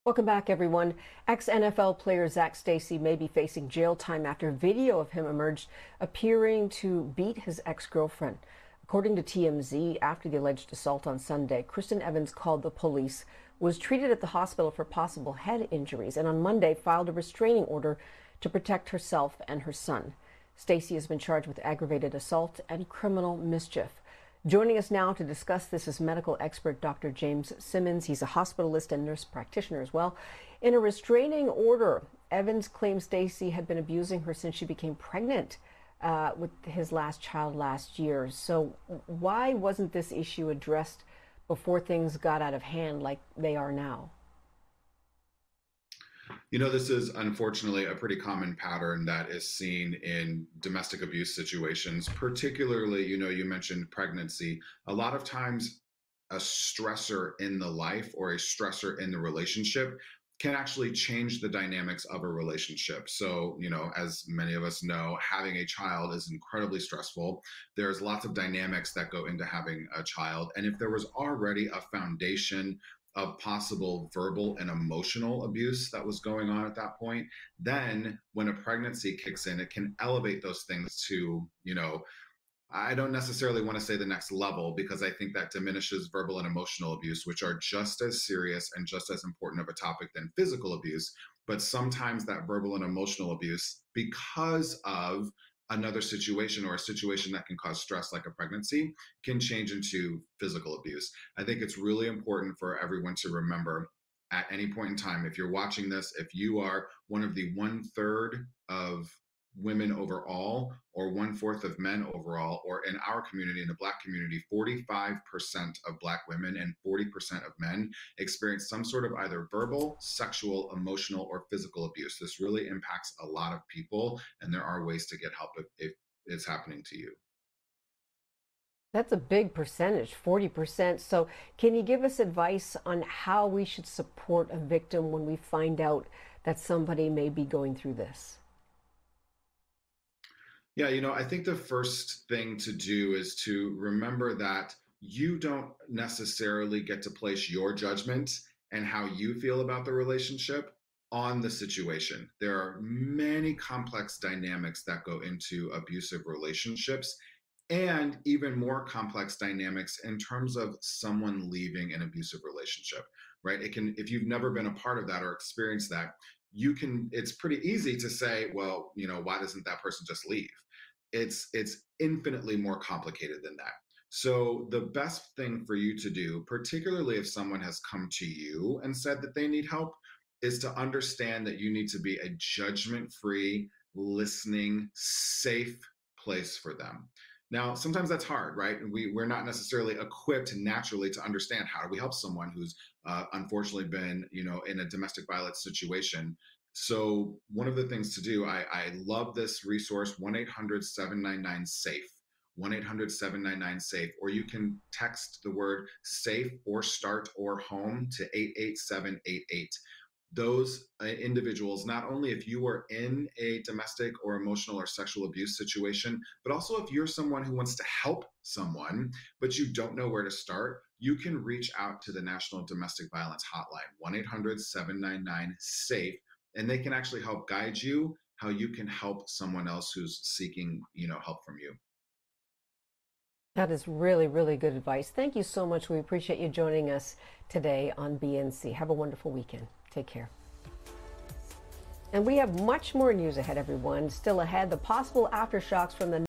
Welcome back, everyone. Ex-NFL player Zac Stacy may be facing jail time after video of him emerged appearing to beat his ex-girlfriend. According to TMZ, after the alleged assault on Sunday, Kristin Evans called the police, was treated at the hospital for possible head injuries, and on Monday filed a restraining order to protect herself and her son. Stacy has been charged with aggravated assault and criminal mischief. Joining us now to discuss this is medical expert Dr. James Simmons. He's a hospitalist and nurse practitioner as well. In a restraining order, Evans claims Stacy had been abusing her since she became pregnant with his last child last year. So why wasn't this issue addressed before things got out of hand like they are now? This is unfortunately a pretty common pattern that is seen in domestic abuse situations, particularly, you mentioned pregnancy. A lot of times, a stressor in the life or a stressor in the relationship can actually change the dynamics of a relationship. So, as many of us know, having a child is incredibly stressful. There's lots of dynamics that go into having a child. And if there was already a foundation of possible verbal and emotional abuse that was going on at that point, then when a pregnancy kicks in, it can elevate those things to, I don't necessarily want to say the next level, because I think that diminishes verbal and emotional abuse, which are just as serious and just as important of a topic than physical abuse. But sometimes that verbal and emotional abuse, because of another situation or a situation that can cause stress like a pregnancy, can change into physical abuse. I think it's really important for everyone to remember at any point in time, if you're watching this, if you are one of the 1/3 of women overall or 1/4 of men overall, or in our community, in the Black community, 45% of Black women and 40% of men experience some sort of either verbal, sexual, emotional, or physical abuse. This really impacts a lot of people, and there are ways to get help if it's happening to you. That's a big percentage, 40%. So can you give us advice on how we should support a victim when we find out that somebody may be going through this? Yeah, I think the first thing to do is to remember that you don't necessarily get to place your judgment and how you feel about the relationship on the situation. There are many complex dynamics that go into abusive relationships, and even more complex dynamics in terms of someone leaving an abusive relationship, right? It can, if you've never been a part of that or experienced that, it's pretty easy to say, well, why doesn't that person just leave? It's infinitely more complicated than that. So the best thing for you to do, particularly if someone has come to you and said that they need help, is to understand that you need to be a judgment-free, listening, safe place for them. Now, sometimes that's hard, right? We're not necessarily equipped naturally to understand how do we help someone who's unfortunately been, in a domestic violence situation. So one of the things to do, I love this resource, 1-800-799-SAFE. 1-800-799-SAFE, or you can text the word safe or start or home to 88788. Those individuals, not only if you are in a domestic or emotional or sexual abuse situation, but also if you're someone who wants to help someone, but you don't know where to start, you can reach out to the National Domestic Violence Hotline, 1-800-799-SAFE, and they can actually help guide you how you can help someone else who's seeking, help from you. That is really, really good advice. Thank you so much. We appreciate you joining us today on BNC. Have a wonderful weekend. Take care. And we have much more news ahead, everyone. Still ahead, the possible aftershocks from the